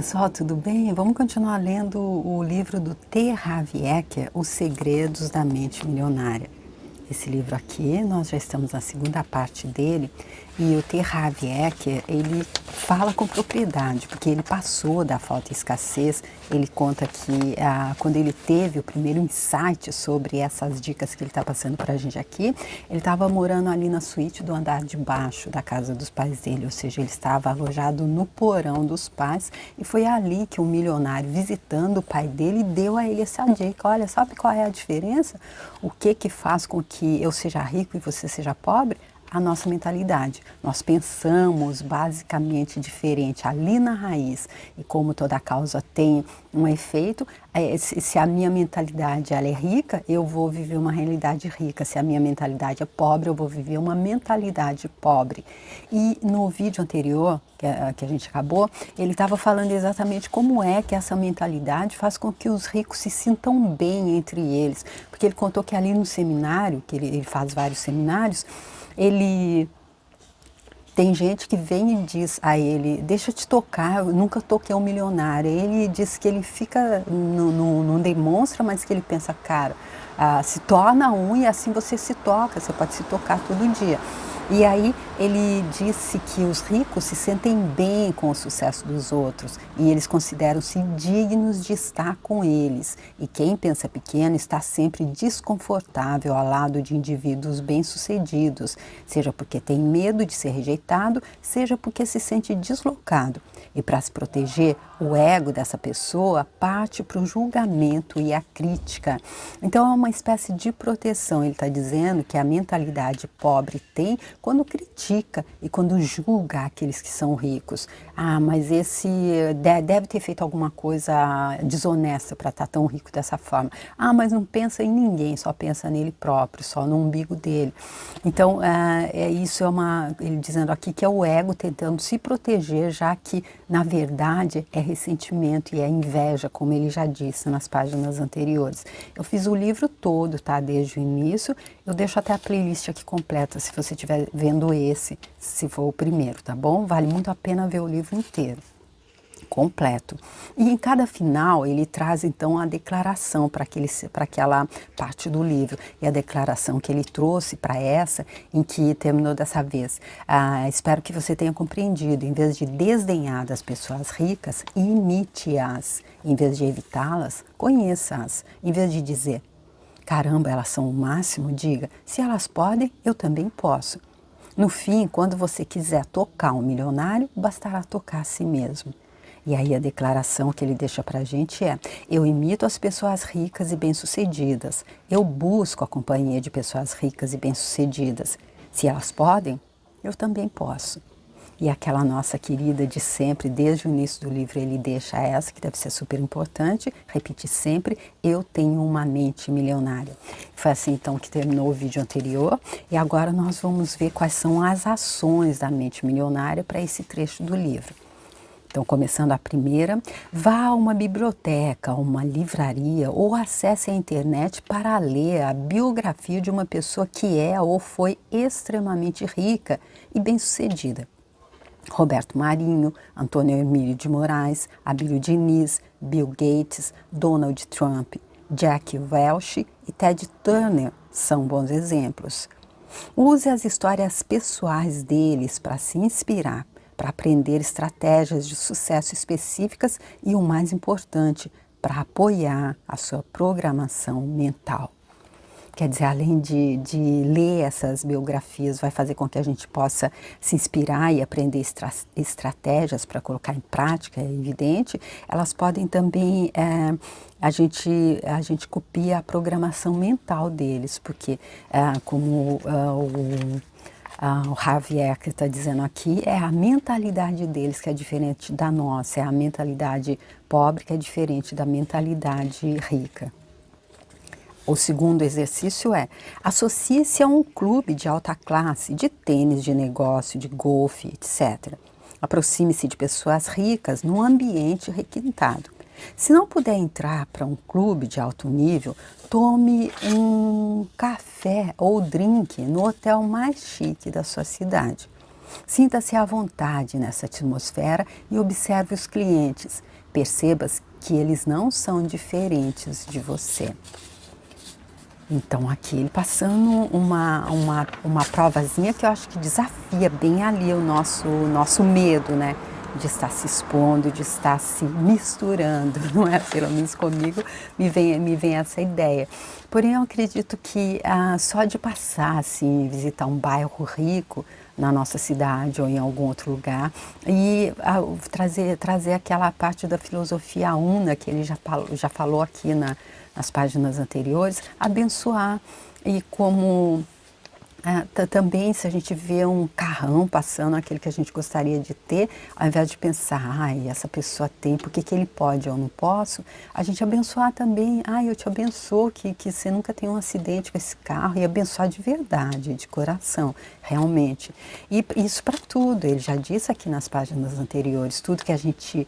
Pessoal, tudo bem? Vamos continuar lendo o livro do T. Harv Eker, Os Segredos da Mente Milionária. Esse livro aqui, nós já estamos na segunda parte dele, e o T. Harv Eker, ele fala com propriedade, porque ele passou da falta e escassez. Ele conta que quando ele teve o primeiro insight sobre essas dicas que ele está passando para a gente aqui, ele estava morando ali na suíte do andar de baixo da casa dos pais dele, ou seja, ele estava alojado no porão dos pais, e foi ali que um milionário, visitando o pai dele, deu a ele essa dica. Olha, sabe qual é a diferença? O que faz com que eu seja rico e você seja pobre? A nossa mentalidade. Nós pensamos basicamente diferente ali na raiz, e como toda causa tem um efeito, se a minha mentalidade ela é rica, eu vou viver uma realidade rica. Se a minha mentalidade é pobre, eu vou viver uma mentalidade pobre. E no vídeo anterior, que a gente acabou, ele estava falando exatamente como é que essa mentalidade faz com que os ricos se sintam bem entre eles. Porque ele contou que ali no seminário, que ele faz vários seminários, ele tem gente que vem e diz a ele: deixa eu te tocar, eu nunca toquei um milionário. Ele diz que ele fica, não demonstra, mas que ele pensa, cara, se torna um e assim você se toca, você pode se tocar todo dia. E aí ele disse que os ricos se sentem bem com o sucesso dos outros e eles consideram-se dignos de estar com eles. E quem pensa pequeno está sempre desconfortável ao lado de indivíduos bem-sucedidos, seja porque tem medo de ser rejeitado, seja porque se sente deslocado. E para se proteger, o ego dessa pessoa parte para o julgamento e a crítica. Então é uma espécie de proteção. Ele está dizendo que a mentalidade pobre tem quando critica e quando julga aqueles que são ricos. Mas esse deve ter feito alguma coisa desonesta para estar tão rico dessa forma. Mas não pensa em ninguém, só pensa nele próprio, só no umbigo dele. Então, isso ele dizendo aqui que é o ego tentando se proteger, já que, na verdade, é ressentimento e é inveja, como ele já disse nas páginas anteriores. Eu fiz o livro todo, tá? Desde o início. Eu deixo até a playlist aqui completa, se você estiver vendo esse, se for o primeiro, tá bom? Vale muito a pena ver o livro inteiro, completo. E em cada final ele traz então a declaração para aquela parte do livro. E a declaração que ele trouxe para essa, em que terminou dessa vez: espero que você tenha compreendido, em vez de desdenhar das pessoas ricas, imite-as. Em vez de evitá-las, conheça-as. Em vez de dizer, caramba, elas são o máximo, diga, se elas podem, eu também posso. No fim, quando você quiser tocar um milionário, bastará tocar a si mesmo. E aí a declaração que ele deixa para a gente é: eu imito as pessoas ricas e bem-sucedidas. Eu busco a companhia de pessoas ricas e bem-sucedidas. Se elas podem, eu também posso. E aquela nossa querida de sempre, desde o início do livro, ele deixa essa, que deve ser super importante, repete sempre: eu tenho uma mente milionária. Foi assim então que terminou o vídeo anterior, e agora nós vamos ver quais são as ações da mente milionária para esse trecho do livro. Então, começando a primeira: vá a uma biblioteca, uma livraria ou acesse a internet para ler a biografia de uma pessoa que é ou foi extremamente rica e bem-sucedida. Roberto Marinho, Antônio Emílio de Moraes, Abílio Diniz, Bill Gates, Donald Trump, Jack Welch e Ted Turner são bons exemplos. Use as histórias pessoais deles para se inspirar, para aprender estratégias de sucesso específicas e, o mais importante, para apoiar a sua programação mental. Quer dizer, além de ler essas biografias, vai fazer com que a gente possa se inspirar e aprender estratégias para colocar em prática, é evidente. Elas podem também, a gente copia a programação mental deles, porque como o Javier que está dizendo aqui, é a mentalidade deles que é diferente da nossa, é a mentalidade pobre que é diferente da mentalidade rica. O segundo exercício é: associe-se a um clube de alta classe, de tênis, de negócio, de golfe, etc. Aproxime-se de pessoas ricas num ambiente requintado. Se não puder entrar para um clube de alto nível, tome um café ou drink no hotel mais chique da sua cidade. Sinta-se à vontade nessa atmosfera e observe os clientes. Perceba que eles não são diferentes de você. Então aqui ele passando uma provazinha que eu acho que desafia bem ali o nosso medo, né? De estar se expondo, de estar se misturando, não é? Pelo menos comigo me vem essa ideia. Porém, eu acredito que só de passar, assim, visitar um bairro rico na nossa cidade ou em algum outro lugar e trazer aquela parte da filosofia una que ele já falou aqui nas páginas anteriores, abençoar e como... também se a gente vê um carrão passando, aquele que a gente gostaria de ter, ao invés de pensar, ai, essa pessoa tem, por que ele pode ou não posso, a gente abençoar também, ai, eu te abençoo que você nunca tenha um acidente com esse carro, e abençoar de verdade, de coração, realmente. E isso para tudo, ele já disse aqui nas páginas anteriores, tudo que a gente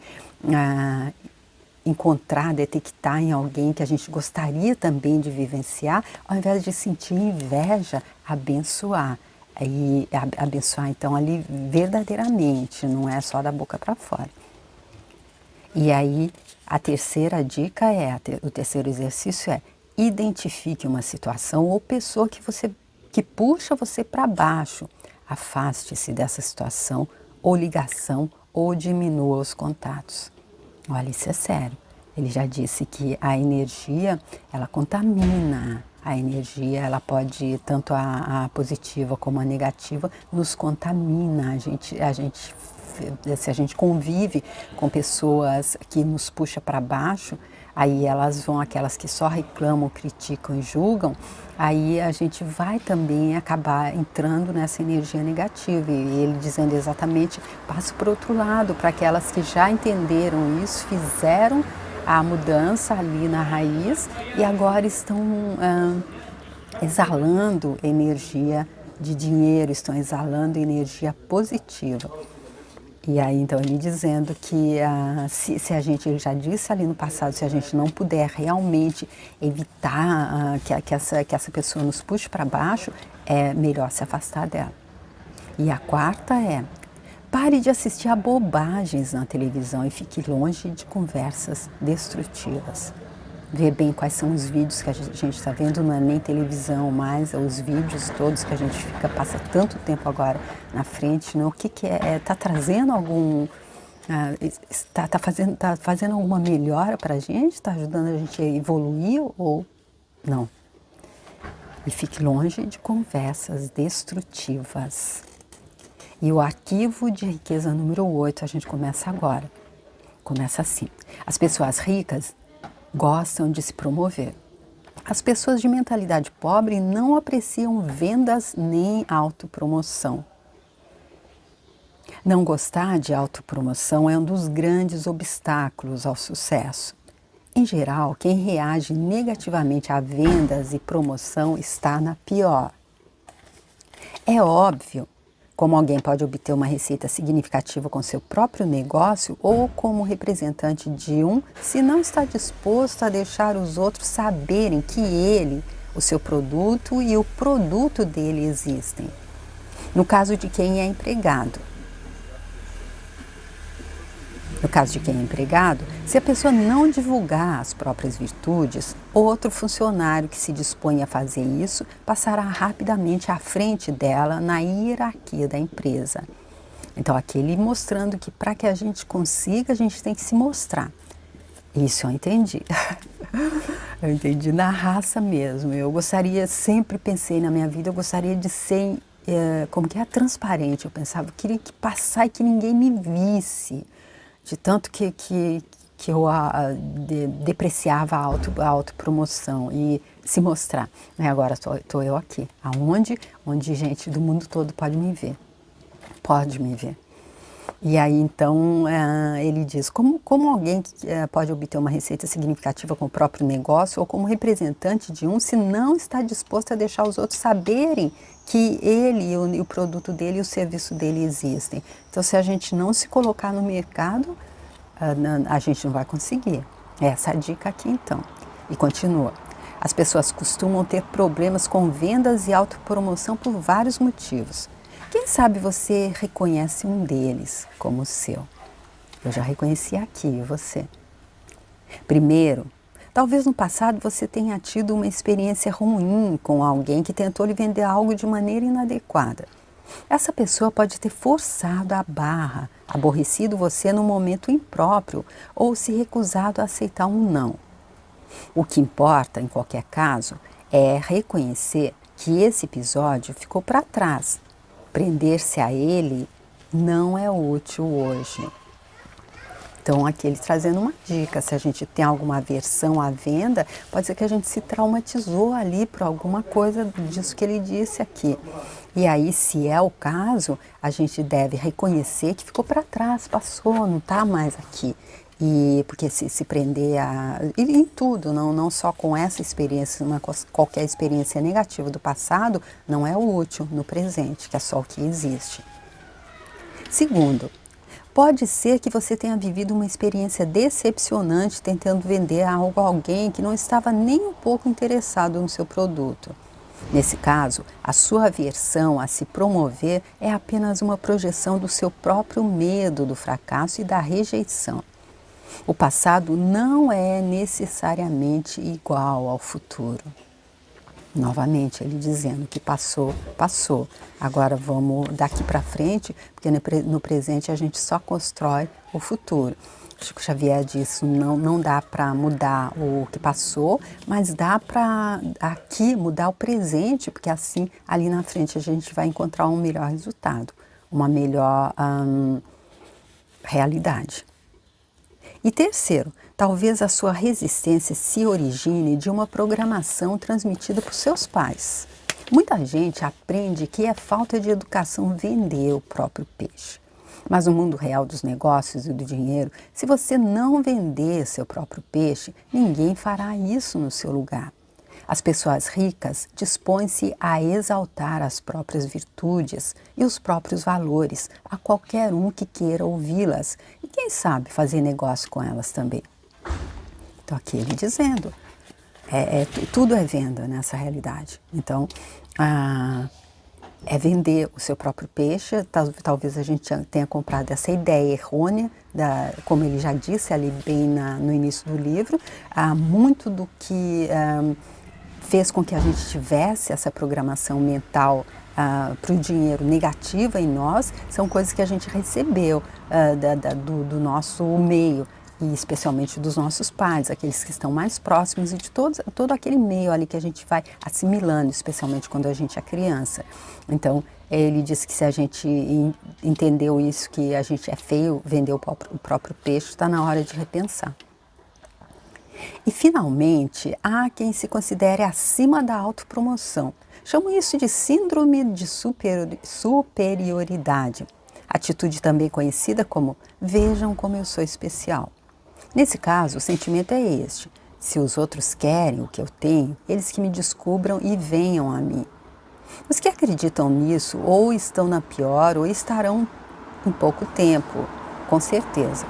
encontrar, detectar em alguém que a gente gostaria também de vivenciar, ao invés de sentir inveja, abençoar. E abençoar então ali verdadeiramente, não é só da boca para fora. E aí a terceira dica o terceiro exercício é: identifique uma situação ou pessoa que puxa você para baixo. Afaste-se dessa situação ou ligação ou diminua os contatos. Olha, isso é sério. Ele já disse que a energia, ela contamina. A energia, ela pode, tanto a positiva como a negativa, nos contamina. Se a gente convive com pessoas que nos puxam para baixo, aí elas vão, aquelas que só reclamam, criticam e julgam, aí a gente vai também acabar entrando nessa energia negativa. E ele dizendo exatamente, passe para o outro lado, para aquelas que já entenderam isso, fizeram a mudança ali na raiz e agora estão exalando energia de dinheiro, estão exalando energia positiva. E aí então ele dizendo que se a gente, ele já disse ali no passado, se a gente não puder realmente evitar que essa pessoa nos puxe para baixo, é melhor se afastar dela. E a quarta é: pare de assistir a bobagens na televisão e fique longe de conversas destrutivas. Vê bem quais são os vídeos que a gente está vendo, não é nem televisão mais, é os vídeos todos que a gente passa tanto tempo agora na frente, não? O que é? Está trazendo algum... Está fazendo alguma melhora para a gente? Está ajudando a gente a evoluir ou não? E fique longe de conversas destrutivas. E o arquivo de riqueza número 8, a gente começa agora. Começa assim: as pessoas ricas gostam de se promover. As pessoas de mentalidade pobre não apreciam vendas nem autopromoção. Não gostar de autopromoção é um dos grandes obstáculos ao sucesso. Em geral, quem reage negativamente a vendas e promoção está na pior. É óbvio como alguém pode obter uma receita significativa com seu próprio negócio ou como representante de se não está disposto a deixar os outros saberem que ele, o seu produto e o produto dele existem. No caso de quem é empregado. No caso de quem é empregado, se a pessoa não divulgar as próprias virtudes, outro funcionário que se dispõe a fazer isso passará rapidamente à frente dela na hierarquia da empresa. Então, aqui ele mostrando que para que a gente consiga, a gente tem que se mostrar. Isso eu entendi. Eu entendi na raça mesmo. Eu sempre pensei na minha vida, eu gostaria de ser, como que é, transparente. Eu pensava, eu queria que passar e que ninguém me visse. De tanto que eu depreciava a autopromoção e se mostrar. Agora estou eu aqui, onde gente do mundo todo pode me ver. Pode me ver. E aí então ele diz, como alguém pode obter uma receita significativa com o próprio negócio ou como representante de se não está disposto a deixar os outros saberem que ele, o produto dele e o serviço dele existem. Então, se a gente não se colocar no mercado, a gente não vai conseguir. Essa é a dica aqui então. E continua. As pessoas costumam ter problemas com vendas e autopromoção por vários motivos. Quem Quem sabe você reconhece um deles como o seu? Eu já reconheci aqui, e você? Primeiro, talvez no passado você tenha tido uma experiência ruim com alguém que tentou lhe vender algo de maneira inadequada. Essa pessoa pode ter forçado a barra, aborrecido você no momento impróprio ou se recusado a aceitar um não. O que importa, em qualquer caso, é reconhecer que esse episódio ficou para trás. Prender-se a ele não é útil hoje. Então, aqui ele trazendo uma dica, se a gente tem alguma aversão à venda, pode ser que a gente se traumatizou ali por alguma coisa disso que ele disse aqui. E aí, se é o caso, a gente deve reconhecer que ficou para trás, passou, não está mais aqui. E porque se prender em tudo, não só com essa experiência, qualquer experiência negativa do passado, não é útil no presente, que é só o que existe. Segundo, pode ser que você tenha vivido uma experiência decepcionante tentando vender algo a alguém que não estava nem um pouco interessado no seu produto. Nesse caso, a sua aversão a se promover é apenas uma projeção do seu próprio medo do fracasso e da rejeição. O passado não é necessariamente igual ao futuro. Novamente, ele dizendo que passou, passou. Agora vamos daqui para frente, porque no presente a gente só constrói o futuro. Chico Xavier disse, não dá para mudar o que passou, mas dá para aqui mudar o presente, porque assim ali na frente a gente vai encontrar um melhor resultado, uma melhor realidade. E terceiro, talvez a sua resistência se origine de uma programação transmitida por seus pais. Muita gente aprende que é falta de educação vender o próprio peixe. Mas no mundo real dos negócios e do dinheiro, se você não vender seu próprio peixe, ninguém fará isso no seu lugar. As pessoas ricas dispõem-se a exaltar as próprias virtudes e os próprios valores a qualquer um que queira ouvi-las e, quem sabe, fazer negócio com elas também. Então, aqui ele dizendo, tudo é venda nessa realidade. Então, é vender o seu próprio peixe. Talvez a gente tenha comprado essa ideia errônea, como ele já disse ali bem no início do livro, muito do que fez com que a gente tivesse essa programação mental para o dinheiro negativa em nós, são coisas que a gente recebeu do nosso meio, e especialmente dos nossos pais, aqueles que estão mais próximos e de todo aquele meio ali que a gente vai assimilando, especialmente quando a gente é criança. Então, ele disse que se a gente entendeu isso, que a gente é feio vender o próprio peixe, está na hora de repensar. E, finalmente, há quem se considere acima da autopromoção. Chamo isso de síndrome de superioridade. Atitude também conhecida como vejam como eu sou especial. Nesse caso, o sentimento é este: se os outros querem o que eu tenho, eles que me descubram e venham a mim. Os que acreditam nisso ou estão na pior ou estarão em pouco tempo, com certeza.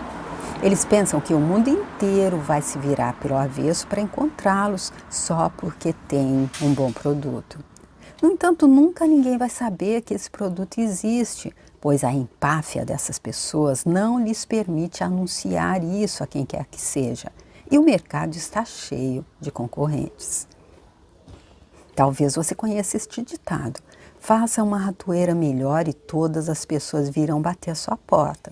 Eles pensam que o mundo inteiro vai se virar pelo avesso para encontrá-los só porque tem um bom produto. No entanto, nunca ninguém vai saber que esse produto existe, pois a empáfia dessas pessoas não lhes permite anunciar isso a quem quer que seja. E o mercado está cheio de concorrentes. Talvez você conheça este ditado: faça uma ratoeira melhor e todas as pessoas virão bater à sua porta.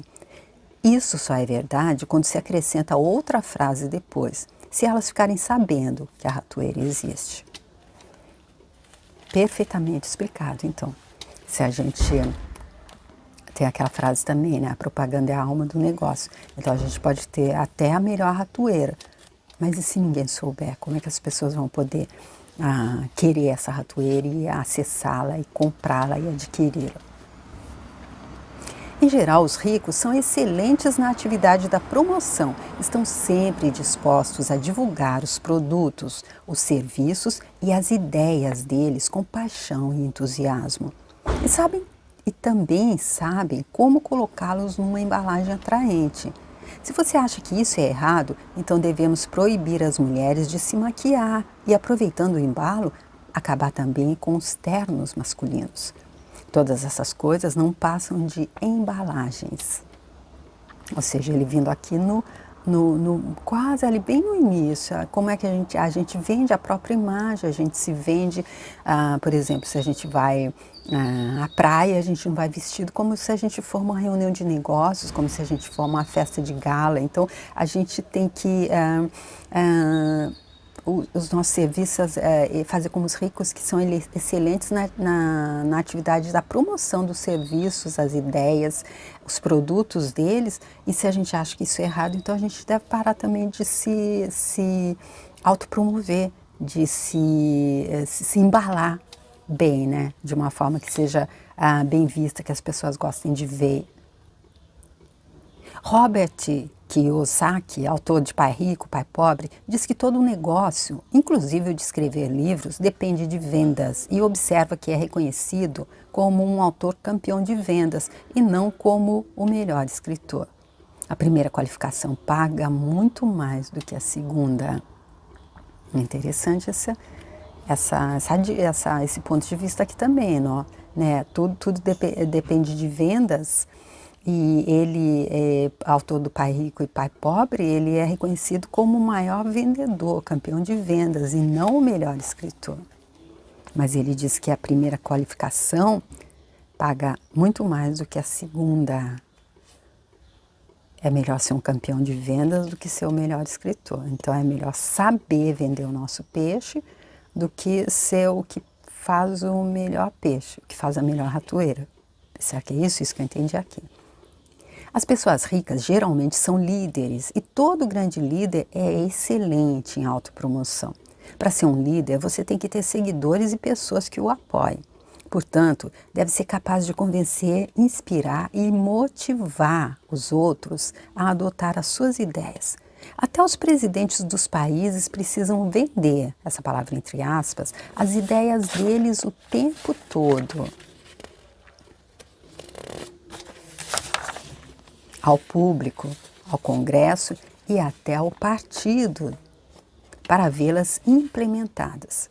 Isso só é verdade quando se acrescenta outra frase depois, se elas ficarem sabendo que a ratoeira existe. Perfeitamente explicado, então. Se a gente tem aquela frase também, né? A propaganda é a alma do negócio. Então a gente pode ter até a melhor ratoeira, mas e se ninguém souber? Como é que as pessoas vão poder querer essa ratoeira e acessá-la e comprá-la e adquiri-la? Em geral, os ricos são excelentes na atividade da promoção, estão sempre dispostos a divulgar os produtos, os serviços e as ideias deles com paixão e entusiasmo. E também sabem como colocá-los numa embalagem atraente. Se você acha que isso é errado, então devemos proibir as mulheres de se maquiar e, aproveitando o embalo, acabar também com os ternos masculinos. Todas essas coisas não passam de embalagens. Ou seja, ele vindo aqui quase ali bem no início, como é que a gente vende a própria imagem, a gente se vende, por exemplo, se a gente vai à praia, a gente não vai vestido como se a gente for uma reunião de negócios, como se a gente for uma festa de gala. Então, a gente tem que os nossos serviços, fazer como os ricos, que são excelentes na atividade da promoção dos serviços, as ideias, os produtos deles, e se a gente acha que isso é errado, então a gente deve parar também de se autopromover, de se embalar bem, né? De uma forma que seja bem vista, que as pessoas gostem de ver. Robert Kiyosaki, autor de Pai Rico, Pai Pobre, diz que todo negócio, inclusive o de escrever livros, depende de vendas e observa que é reconhecido como um autor campeão de vendas e não como o melhor escritor. A primeira qualificação paga muito mais do que a segunda. É interessante esse ponto de vista aqui também, não? Né? Tudo depende de vendas. E ele, autor do Pai Rico e Pai Pobre, ele é reconhecido como o maior vendedor, campeão de vendas e não o melhor escritor. Mas ele diz que a primeira qualificação paga muito mais do que a segunda. É melhor ser um campeão de vendas do que ser o melhor escritor. Então é melhor saber vender o nosso peixe do que ser o que faz o melhor peixe, o que faz a melhor ratoeira. Será que é isso? Isso que eu entendi aqui. As pessoas ricas geralmente são líderes e todo grande líder é excelente em autopromoção. Para ser um líder, você tem que ter seguidores e pessoas que o apoiem. Portanto, deve ser capaz de convencer, inspirar e motivar os outros a adotar as suas ideias. Até os presidentes dos países precisam vender, essa palavra entre aspas, as ideias deles o tempo todo. Ao público, ao Congresso e até ao partido, para vê-las implementadas.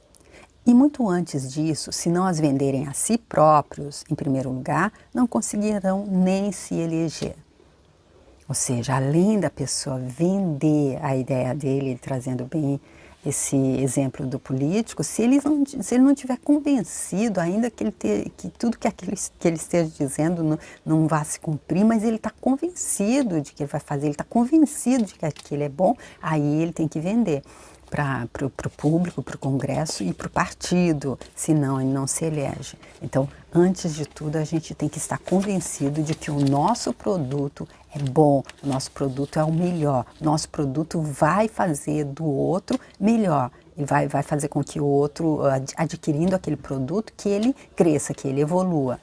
E muito antes disso, se não as venderem a si próprios, em primeiro lugar, não conseguirão nem se eleger. Ou seja, além da pessoa vender a ideia dele, trazendo bem esse exemplo do político, se ele não tiver convencido ainda que tudo que ele esteja dizendo não vai se cumprir, mas ele está convencido de que ele vai fazer, ele está convencido de que aquilo é bom, aí ele tem que vender para o público, para o Congresso e para o partido, senão ele não se elege. Então, antes de tudo, a gente tem que estar convencido de que o nosso produto é bom, o nosso produto é o melhor, o nosso produto vai fazer do outro melhor, e vai fazer com que o outro, adquirindo aquele produto, que ele cresça, que ele evolua.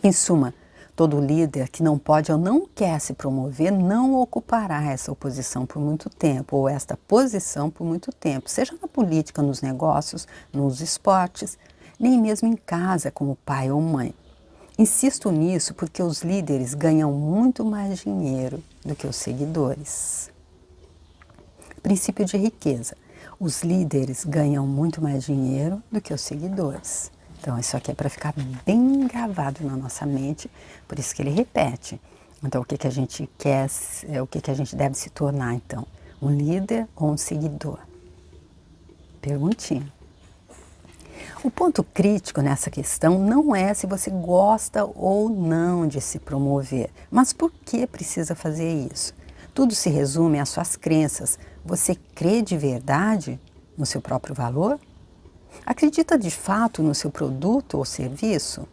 Em suma, todo líder que não pode ou não quer se promover não ocupará essa oposição por muito tempo, ou esta posição por muito tempo, seja na política, nos negócios, nos esportes, nem mesmo em casa como pai ou mãe. Insisto nisso porque os líderes ganham muito mais dinheiro do que os seguidores. Princípio de riqueza. Os líderes ganham muito mais dinheiro do que os seguidores. Então, isso aqui é para ficar bem gravado na nossa mente, por isso que ele repete. Então, o que a gente quer, o que a gente deve se tornar, então? Um líder ou um seguidor? Perguntinha. O ponto crítico nessa questão não é se você gosta ou não de se promover, mas por que precisa fazer isso? Tudo se resume às suas crenças. Você crê de verdade no seu próprio valor? Acredita de fato no seu produto ou serviço?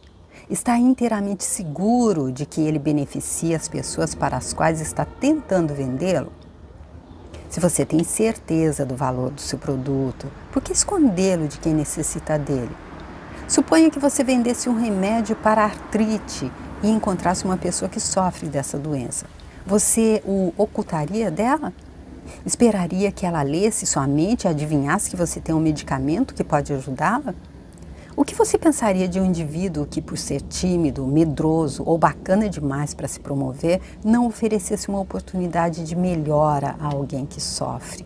Está inteiramente seguro de que ele beneficia as pessoas para as quais está tentando vendê-lo? Se você tem certeza do valor do seu produto, por que escondê-lo de quem necessita dele? Suponha que você vendesse um remédio para artrite e encontrasse uma pessoa que sofre dessa doença. Você o ocultaria dela? Esperaria que ela lesse sua mente e adivinhasse que você tem um medicamento que pode ajudá-la? O que você pensaria de um indivíduo que, por ser tímido, medroso ou bacana demais para se promover, não oferecesse uma oportunidade de melhora a alguém que sofre?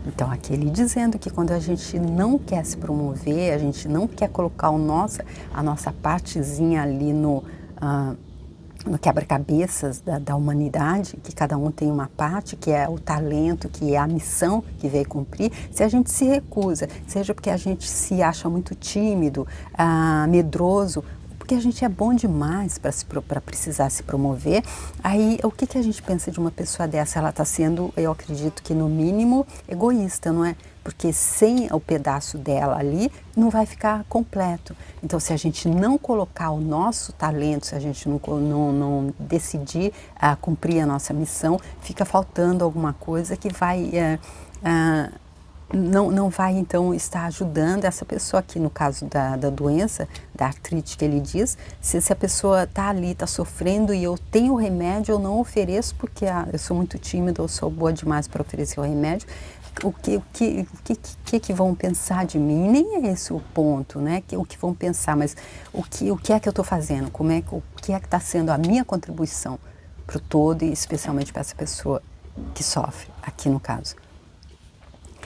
Então, aqui ele dizendo que quando a gente não quer se promover, a gente não quer colocar a nossa partezinha ali no quebra-cabeças da humanidade, que cada um tem uma parte, que é o talento, que é a missão que veio cumprir, se a gente se recusa, seja porque a gente se acha muito tímido, medroso, porque a gente é bom demais para precisar se promover, aí o que a gente pensa de uma pessoa dessa? Ela está sendo, eu acredito que no mínimo, egoísta, não é? Porque sem o pedaço dela ali, não vai ficar completo. Então, se a gente não colocar o nosso talento, se a gente não decidir cumprir a nossa missão, fica faltando alguma coisa que vai... não vai então estar ajudando essa pessoa aqui no caso da doença, da artrite que ele diz, se a pessoa está ali, está sofrendo e eu tenho o remédio, eu não ofereço porque eu sou muito tímida ou sou boa demais para oferecer o remédio, o que vão pensar de mim? Nem é esse o ponto, né? O que vão pensar, mas o que é que eu estou fazendo? O que é que está sendo a minha contribuição para o todo e especialmente para essa pessoa que sofre, aqui no caso.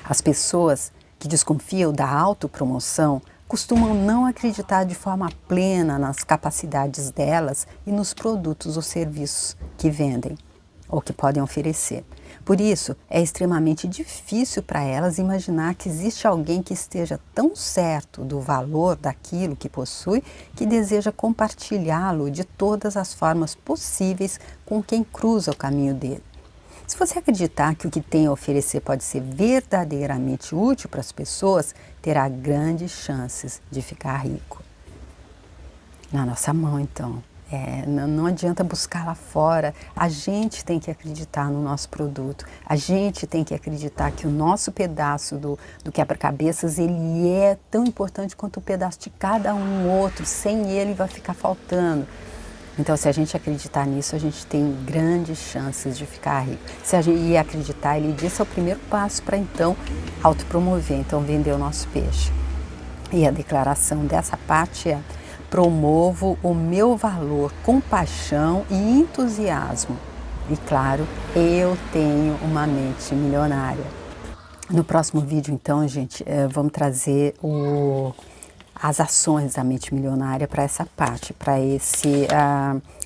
As pessoas que desconfiam da autopromoção costumam não acreditar de forma plena nas capacidades delas e nos produtos ou serviços que vendem ou que podem oferecer. Por isso, é extremamente difícil para elas imaginar que existe alguém que esteja tão certo do valor daquilo que possui que deseja compartilhá-lo de todas as formas possíveis com quem cruza o caminho dele. Se você acreditar que o que tem a oferecer pode ser verdadeiramente útil para as pessoas, terá grandes chances de ficar rico. Na nossa mão, então. Não adianta buscar lá fora, a gente tem que acreditar no nosso produto, a gente tem que acreditar que o nosso pedaço do quebra-cabeças, ele é tão importante quanto o pedaço de cada um outro, sem ele vai ficar faltando. Então, se a gente acreditar nisso, a gente tem grandes chances de ficar rico. Se a gente acreditar, ele disse, é o primeiro passo para então autopromover, então vender o nosso peixe. E a declaração dessa parte é: promovo o meu valor com paixão e entusiasmo. E claro, eu tenho uma mente milionária. No próximo vídeo, então, gente, vamos trazer as ações da mente milionária para essa parte, para esse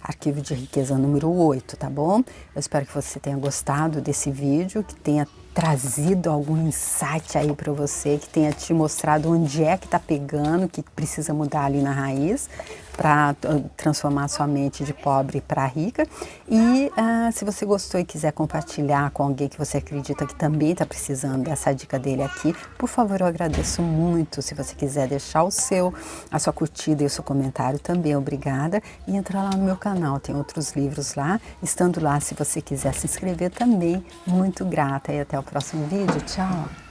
arquivo de riqueza número 8, tá bom? Eu espero que você tenha gostado desse vídeo, que tenha trazido algum insight aí para você, que tenha te mostrado onde é que está pegando, que precisa mudar ali na raiz para transformar sua mente de pobre para rica. E se você gostou e quiser compartilhar com alguém que você acredita que também está precisando dessa dica dele aqui, por favor, eu agradeço muito. Se você quiser deixar a sua curtida e o seu comentário também, obrigada. E entrar lá no meu canal, tem outros livros lá. Estando lá, se você quiser se inscrever também, muito grata. E até o próximo vídeo. Tchau!